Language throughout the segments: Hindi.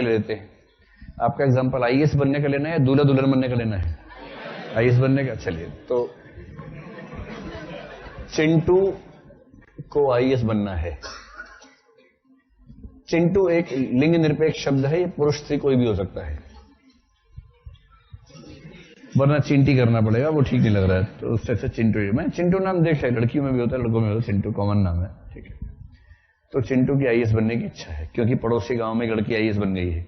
ले लेते हैं। आपका एग्जाम्पल आईएएस बनने का लेना है या दूल्हा दुल्हन बनने का लेना है? आईएएस बनने का। चलिए, तो चिंटू को आईएएस बनना है। चिंटू एक लिंग निरपेक्ष शब्द है, ये पुरुष स्त्री कोई भी हो सकता है, वरना चिंटी करना पड़ेगा, वो ठीक नहीं लग रहा है, तो उससे अच्छा चिंटू। मैं चिंटू नाम देख रहा, लड़कियों में भी होता है लड़कों में होता है, चिंटू कॉमन नाम है, ठीक है। तो चिंटू की आईएएस बनने की इच्छा है, क्योंकि पड़ोसी गांव में एक लड़की आईएएस बन गई है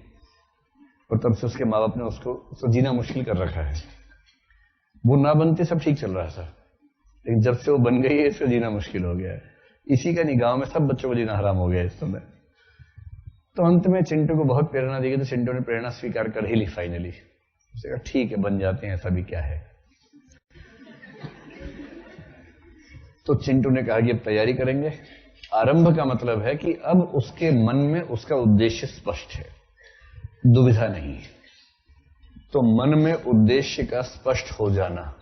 और तब से उसके माँ बाप ने उसको जीना मुश्किल कर रखा है। वो ना बनते सब ठीक चल रहा था, लेकिन जब से वो बन गई है इसको जीना मुश्किल हो गया है। इसी का नहीं, गांव में सब बच्चों को जीना हराम हो गया इस समय। तो अंत में चिंटू को बहुत प्रेरणा दी गई, तो चिंटू ने प्रेरणा स्वीकार कर ही ली फाइनली। उसने कहा ठीक है, बन जाते हैं, ऐसा भी क्या है। तो चिंटू ने कहा कि अब तैयारी करेंगे। आरंभ का मतलब है कि अब उसके मन में उसका उद्देश्य स्पष्ट है, दुविधा नहीं। तो मन में उद्देश्य का स्पष्ट हो जाना,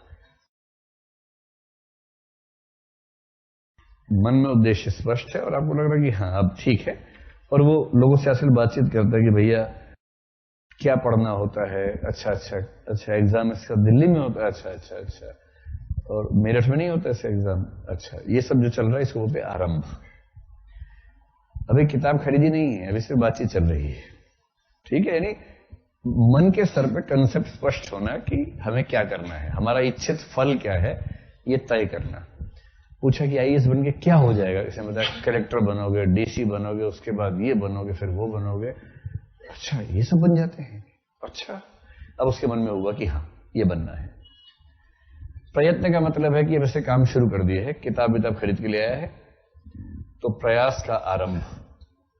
मन में उद्देश्य स्पष्ट है और आपको लग रहा है कि हाँ अब ठीक है, और वो लोगों से असल बातचीत करता है कि भैया क्या पढ़ना होता है, अच्छा एग्जाम इसका दिल्ली में होता है, अच्छा, और मेरठ में नहीं होता ऐसे एग्जाम, अच्छा, ये सब जो चल रहा है इसको बोलते हैं आरंभ। अभी किताब खरीदी नहीं है, अभी सिर्फ बातचीत चल रही है, ठीक है। यानी मन के स्तर पे कंसेप्ट स्पष्ट होना कि हमें क्या करना है, हमारा इच्छित फल क्या है, ये तय करना। पूछा कि आईएएस बन के क्या हो जाएगा, जैसे मतलब कलेक्टर बनोगे, डीसी बनोगे, उसके बाद ये बनोगे, फिर वो बनोगे, अच्छा ये सब बन जाते हैं, अच्छा। अब उसके मन में हुआ कि हाँ ये बनना है। प्रयत्न का मतलब है कि अब ऐसे काम शुरू कर दिए है, किताब विताब खरीद के ले आया है, तो प्रयास का आरंभ।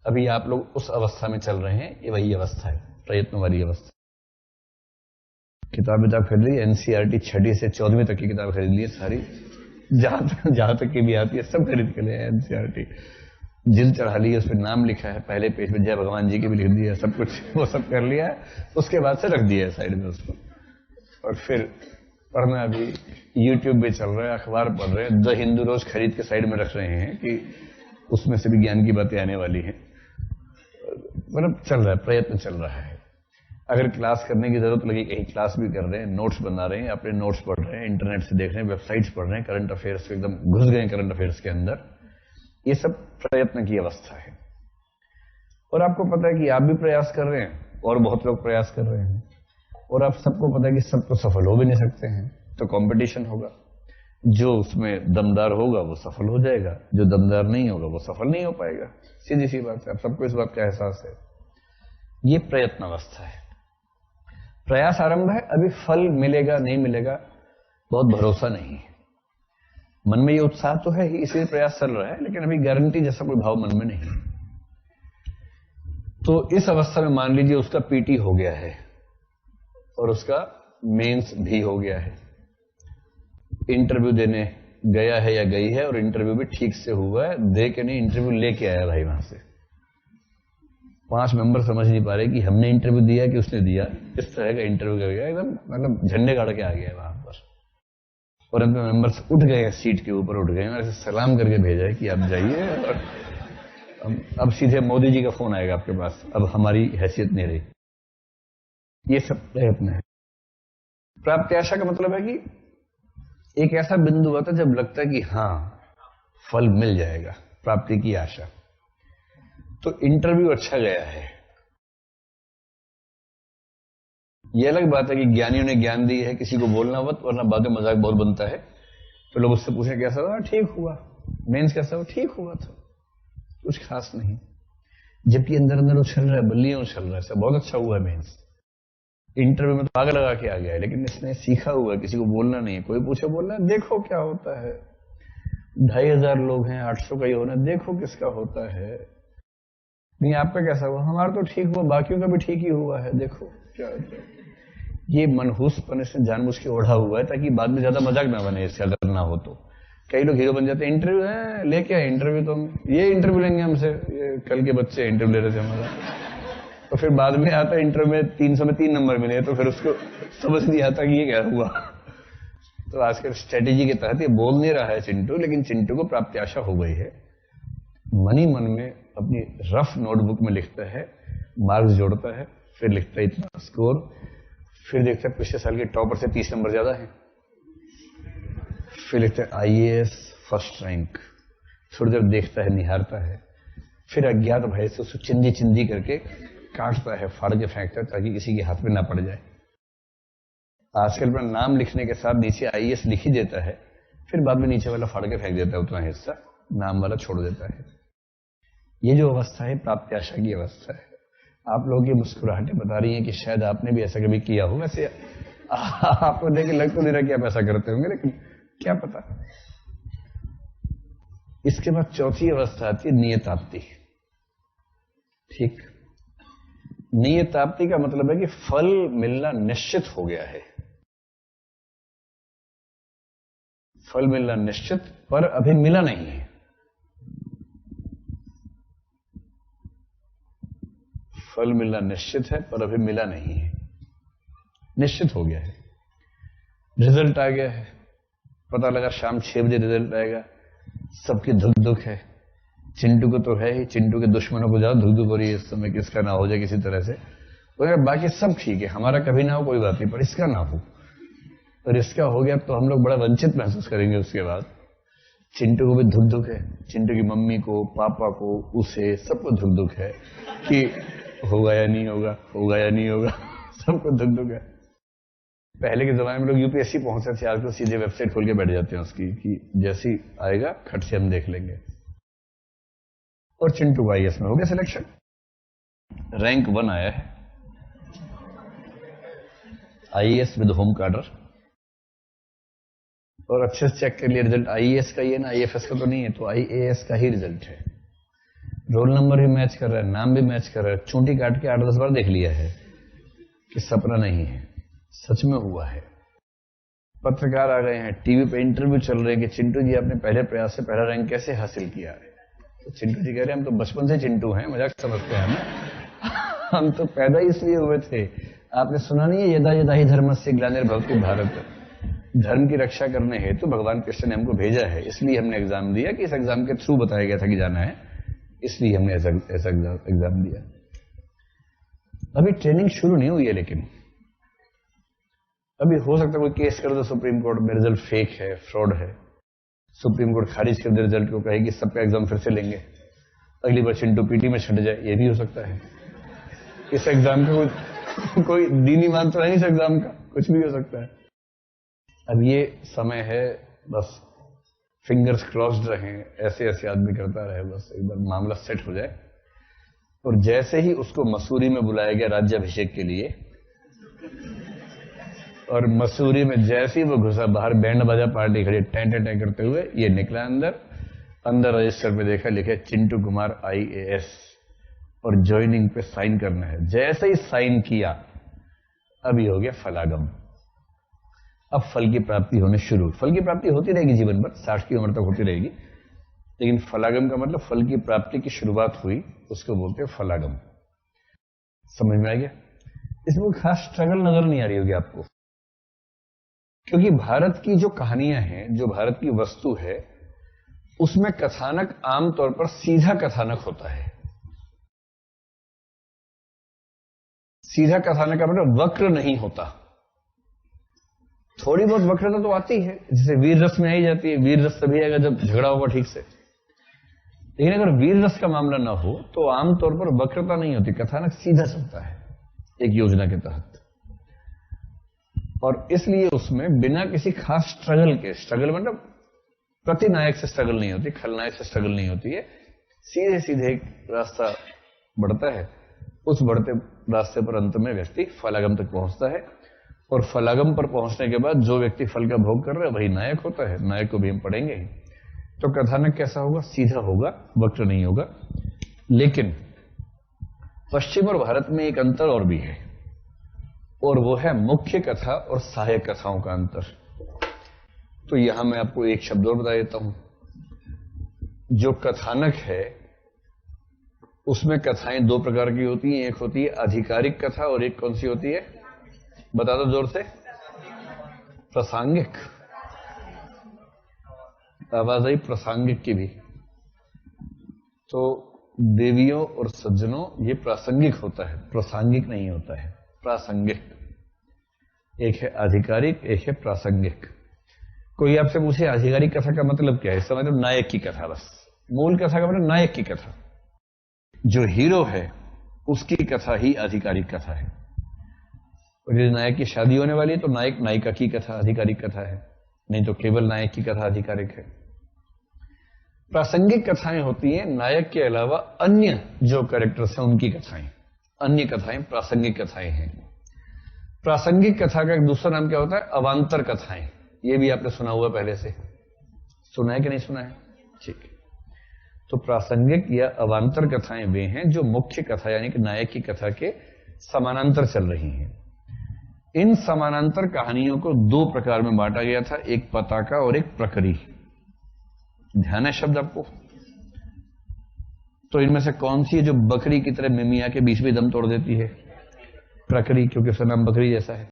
अभी आप लोग उस अवस्था में चल रहे हैं, ये वही अवस्था है, प्रयत्न वाली अवस्था। किताब विताब खरीद ली, एनसीईआरटी 6वीं से 14वीं तक की किताब खरीद ली सारी, जहां तक की भी आती है सब खरीद के ले आए एनसीईआरटी। जिल चढ़ा ली, उस पर नाम लिखा है, पहले पेज पे जय भगवान जी के भी लिख दिया, सब कुछ वो सब कर लिया है। उसके बाद से रख दिया है साइड में उसको, और फिर पढ़ना भी यूट्यूब पे चल रहा है, अखबार पढ़ रहे हैं, द हिंदू रोज खरीद के साइड में रख रहे हैं कि उसमें से भी ज्ञान की बातें आने वाली हैं। मतलब चल रहा है, प्रयत्न चल रहा है। अगर क्लास करने की जरूरत लगी, कहीं क्लास भी कर रहे हैं, नोट्स बना रहे हैं, अपने नोट्स पढ़ रहे हैं, इंटरनेट से देख रहे हैं, वेबसाइट्स पढ़ रहे हैं, करंट अफेयर्स को एकदम घुस गए करंट अफेयर्स के अंदर, ये सब प्रयत्न की अवस्था है। और आपको पता है कि आप भी प्रयास कर रहे हैं और बहुत लोग प्रयास कर रहे हैं, और आप सबको पता है कि सब तो सफल हो भी नहीं सकते हैं, तो कंपटीशन होगा। जो उसमें दमदार होगा वो सफल हो जाएगा, जो दमदार नहीं होगा वो सफल नहीं हो पाएगा, सीधी सी बात है। आप सबको इस बात का एहसास है। ये प्रयत्न अवस्था है। प्रयास आरंभ है, अभी फल मिलेगा नहीं मिलेगा बहुत भरोसा नहीं है। मन में ये उत्साह तो है ही, इसलिए प्रयास चल रहा है, लेकिन अभी गारंटी जैसा कोई भाव मन में नहीं है। तो इस अवस्था में मान लीजिए उसका पीटी हो गया है और उसका मेंस भी हो गया है, इंटरव्यू देने गया है या गई है, और इंटरव्यू भी ठीक से हुआ है, दे के नहीं इंटरव्यू लेके आया भाई वहां से। 5 मेंबर समझ नहीं पा रहे कि हमने इंटरव्यू दिया कि उसने दिया, इस तरह का इंटरव्यू कर गया, एकदम मतलब झंडे गाड़ के आ गया वहां पर। और अंत में मेंबर्स उठ गए, सीट के ऊपर उठ गए, ऐसे सलाम करके भेजा है कि आप जाइए, और अब सीधे मोदी जी का फोन आएगा आपके पास, अब हमारी हैसियत नहीं रही। ये सब प्रयत्न है। प्राप्त्याशा का मतलब है कि एक ऐसा बिंदु आता है जब लगता है कि हाँ फल मिल जाएगा, प्राप्ति की आशा। तो इंटरव्यू अच्छा गया है, यह अलग बात है कि ज्ञानियों ने ज्ञान दी है, किसी को बोलना मत वरना बाद में मजाक बहुत बनता है। तो लोग उससे पूछे कैसा हुआ, ठीक हुआ। मेंस कैसा हुआ, ठीक हुआ था, कुछ खास नहीं। जबकि अंदर अंदर उछल रहा है, बल्लियां उछल रहा है, सब बहुत अच्छा हुआ है मेंस। इंटरव्यू में तो आग लगा के आ गया है, लेकिन इसने सीखा हुआ है, किसी को बोलना नहीं है। कोई पूछे बोलना है, देखो क्या होता है, 2500 लोग हैं, 800 का ही होना, देखो किसका होता है। नहीं आपका कैसा हुआ, हमारा तो ठीक हुआ, बाकियों का भी ठीक ही हुआ है, देखो क्या होता है। ये मनहूसपन इसने जानबूझ के ओढ़ा हुआ है ताकि बाद में ज्यादा मजाक ना बने इससे, अगर ना हो तो। कई लोग हीरो बन जाते हैं, इंटरव्यू है लेके आए, इंटरव्यू तो ये इंटरव्यू लेंगे हमसे, ये कल के बच्चे इंटरव्यू ले रहे थे हमारा। तो फिर बाद में आता है इंटरव्यू में 300 में 3 नंबर मिले, तो फिर उसको समझ नहीं आता कि ये क्या हुआ। तो आजकल स्ट्रेटेजी के तहत ये बोल नहीं रहा है चिंटू, लेकिन चिंटू को प्राप्त्याशा हो गई है। मन ही मन में अपनी रफ नोटबुक में लिखता है, मार्क्स जोड़ता है, फिर लिखता है इतना स्कोर, फिर देखता है पिछले साल के टॉपर से 30 नंबर ज्यादा है, फिर लिखता है आईएएस फर्स्ट रैंक, थोड़ी देर देखता है, निहारता है, फिर अज्ञात भय से उसको चिंदी चिंदी करके काटता है, फाड़ के फेंकता है ताकि किसी के हाथ में ना पड़ जाए। आजकल अपना नाम लिखने के साथ नीचे आईएएस लिख ही देता है, फिर बाद में नीचे वाला फाड़ के फेंक देता है, उतना हिस्सा नाम वाला छोड़ देता है। ये जो अवस्था है प्राप्ति आशा की अवस्था है। आप लोगों की मुस्कुराहटें बता रही हैं कि शायद आपने भी ऐसा कभी किया होगा। वैसे आपको देख के लग तो नहीं रहा कि आप ऐसा करते होंगे, लेकिन क्या पता। इसके बाद चौथी अवस्था आती है नियताप्ति। ठीक, नियताप्ति का मतलब है कि फल मिलना निश्चित हो गया है, फल मिलना निश्चित पर अभी मिला नहीं है। फल मिलना निश्चित है पर अभी मिला नहीं है, निश्चित हो गया है। रिजल्ट आ गया है, पता लगा शाम 6 बजे रिजल्ट आएगा, सबकी धुक धुक है। चिंटू को तो है ही, चिंटू के दुश्मनों को ज्यादा धुक धुक हो रही है इस समय, किसका ना हो जाए किसी तरह से। तो बाकी सब ठीक है, हमारा कभी ना हो कोई बात नहीं, पर इसका ना हो। और इसका हो गया तो हम लोग बड़ा वंचित महसूस करेंगे उसके बाद। चिंटू को भी धुक धुक है, चिंटू की मम्मी को, पापा को, उसे सबको धुक धुक है कि होगा या नहीं होगा, होगा या नहीं होगा, सबको धुक धुक है। पहले के जमाने में लोग यूपीएससी पहुंचते थे, आज तो सीधे वेबसाइट खोल के बैठ जाते हैं उसकी कि जैसी आएगा खट से हम देख लेंगे। और चिंटू का आईएएस में हो गया सिलेक्शन, रैंक 1 आया है, आईएएस विद होम कार्डर। और अच्छे से चेक कर लिया रिजल्ट आईएएस का ही है ना, आईएफएस का तो नहीं है, तो आईएएस का ही रिजल्ट है। रोल नंबर भी मैच कर रहा है, नाम भी मैच कर रहा है, चूंटी काट के 8-10 बार देख लिया है कि सपना नहीं है, सच में हुआ है। पत्रकार आ गए हैं, टीवी पे इंटरव्यू चल रहे हैं कि चिंटू जी आपने पहले प्रयास से पहला रैंक कैसे हासिल किया है। तो चिंटू जी कह रहे हैं हम तो बचपन से चिंटू हैं, मजाक समझते हैं ना, हम तो पैदा ही इसलिए हुए थे। आपने सुना नहीं है यदा यदा ही धर्मस्य ग्लानिर्भवति भारत, धर्म की रक्षा करने हेतु तो भगवान कृष्ण ने हमको भेजा है, इसलिए हमने एग्जाम दिया कि इस एग्जाम के थ्रू बताया गया था कि जाना है, इसलिए हमने ऐसा एग्जाम दिया। अभी ट्रेनिंग शुरू नहीं हुई है, लेकिन अभी हो सकता है कोई केस कर दो सुप्रीम कोर्ट में, रिजल्ट फेक है, फ्रॉड है, सुप्रीम कोर्ट खारिज कर दे रिजल्ट को, कहे कि सबका एग्जाम फिर से लेंगे, अगली बार चिंटू पीटी में छट जाए, ये भी हो सकता है। इस एग्जाम का कोई दीनी मान तो है नहीं, इस एग्जाम का कुछ भी हो सकता है। अब ये समय है, बस फिंगर्स क्रॉस्ड रहें, ऐसे ऐसे आदमी करता रहे, बस एक बार मामला सेट हो जाए। और जैसे ही उसको मसूरी में बुलाया गया राज्याभिषेक के लिए, और मसूरी में जैसे ही वो घुसा, बाहर बैंड बाजा पार्टी खड़ी टें टें टें करते हुए, ये निकला अंदर रजिस्टर में देखा लिखा चिंटू कुमार आईएएस, और ज्वाइनिंग पे साइन करना है। जैसे ही साइन किया, अभी हो गया फलागम, अब फल की प्राप्ति होने शुरू। फल की प्राप्ति होती रहेगी जीवन भर, 60 की उम्र तक होती रहेगी, लेकिन फलागम का मतलब फल की प्राप्ति की शुरुआत हुई, उसको बोलते हैं फलागम। समझ में आ गया? इसमें कोई खास स्ट्रगल नजर नहीं आ रही होगी आपको, क्योंकि भारत की जो कहानियां हैं, जो भारत की वस्तु है, उसमें कथानक आमतौर पर सीधा कथानक होता है। सीधा कथानक का मतलब वक्र नहीं होता। थोड़ी बहुत वक्रता तो आती है, जैसे वीर रस में आई जाती है, वीर रस तभी आएगा जब झगड़ा होगा ठीक से। लेकिन अगर वीर रस का मामला ना हो तो आमतौर पर वक्रता नहीं होती, कथानक सीधा चलता है एक योजना के तहत। और इसलिए उसमें बिना किसी खास स्ट्रगल के, स्ट्रगल मतलब प्रतिनायक से स्ट्रगल नहीं होती, खलनायक से स्ट्रगल नहीं होती है, सीधे सीधे एक रास्ता बढ़ता है, उस बढ़ते रास्ते पर अंत में व्यक्ति फलागम तक पहुंचता है। और फलागम पर पहुंचने के बाद जो व्यक्ति फल का भोग कर रहा है वही नायक होता है। नायक को भी हम पढ़ेंगे ही। तो कथानक कैसा होगा? सीधा होगा, वक्र नहीं होगा। लेकिन पश्चिम और भारत में एक अंतर और भी है, और वो है मुख्य कथा और सहायक कथाओं का अंतर। तो यहां मैं आपको एक शब्द और बता देता हूं। जो कथानक है उसमें कथाएं 2 प्रकार की होती हैं, एक होती है आधिकारिक कथा और एक कौन सी होती है? बता दो जोर से। प्रासंगिक। आवाज आई प्रासंगिक की भी। तो देवियों और सज्जनों, ये प्रासंगिक होता है, प्रासंगिक नहीं होता है, प्रासंगिक। एक है आधिकारिक, एक है प्रासंगिक। कोई आपसे पूछे आधिकारिक कथा का मतलब क्या है, इसका मतलब नायक की कथा, बस मूल कथा का मतलब नायक की कथा। जो हीरो है उसकी कथा ही आधिकारिक कथा है। और यदि नायक की शादी होने वाली है तो नायक नायिका की कथा आधिकारिक कथा है, नहीं तो केवल नायक की कथा आधिकारिक है। प्रासंगिक कथाएं होती हैं नायक के अलावा अन्य जो कैरेक्टर्स हैं उनकी कथाएं, अन्य कथाएं प्रासंगिक कथाएं हैं। प्रासंगिक कथा का एक दूसरा नाम क्या होता है, अवांतर कथाएं। ये भी आपने सुना हुआ पहले से, सुना है कि नहीं सुना है? ठीक। तो प्रासंगिक या अवांतर कथाएं वे हैं जो मुख्य कथा यानी कि नायक की कथा के समानांतर चल रही हैं। इन समानांतर कहानियों को दो प्रकार में बांटा गया था, एक पताका और एक प्रकरी। ध्यान है शब्द आपको? तो इनमें से कौन सी है जो बकरी की तरह मिमिया के बीच में दम तोड़ देती है? प्रकरी, क्योंकि उसका नाम बकरी जैसा है।